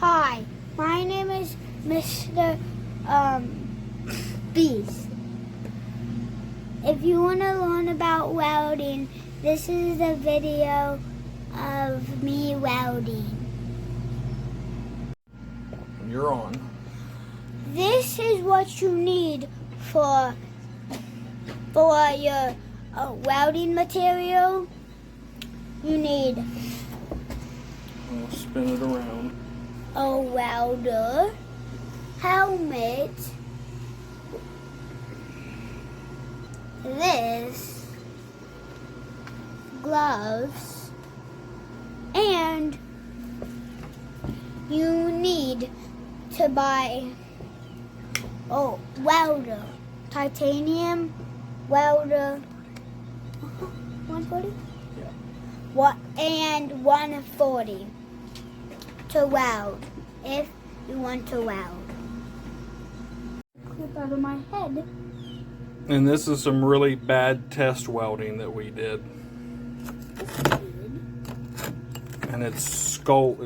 Hi, my name is Mr. Beast. If you want to learn about welding, this is a video of me welding. You're on. This is what you need for your welding material. You need I'll spin it around. a welder, helmet, this, gloves, and you need to buy welder, titanium welder, 140? Yeah. What, and 140 to weld, if you want to weld. Clip out of my head. And this is some really bad test welding that we did. And it's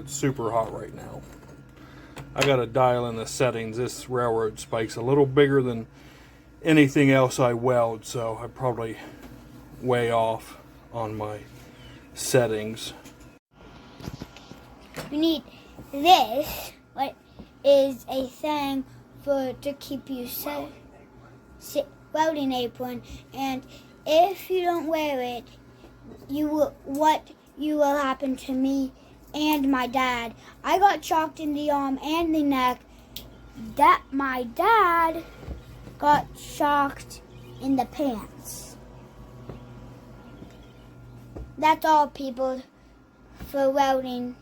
super hot right now. I gotta dial in the settings. This railroad spike's a little bigger than anything else I weld, so I'm probably way off on my settings. You need this, what is a thing to keep you welding apron, and if you don't wear it, what will happen to me and my dad. I got shocked in the arm and the neck. My dad got shocked in the pants. That's all, people, for welding.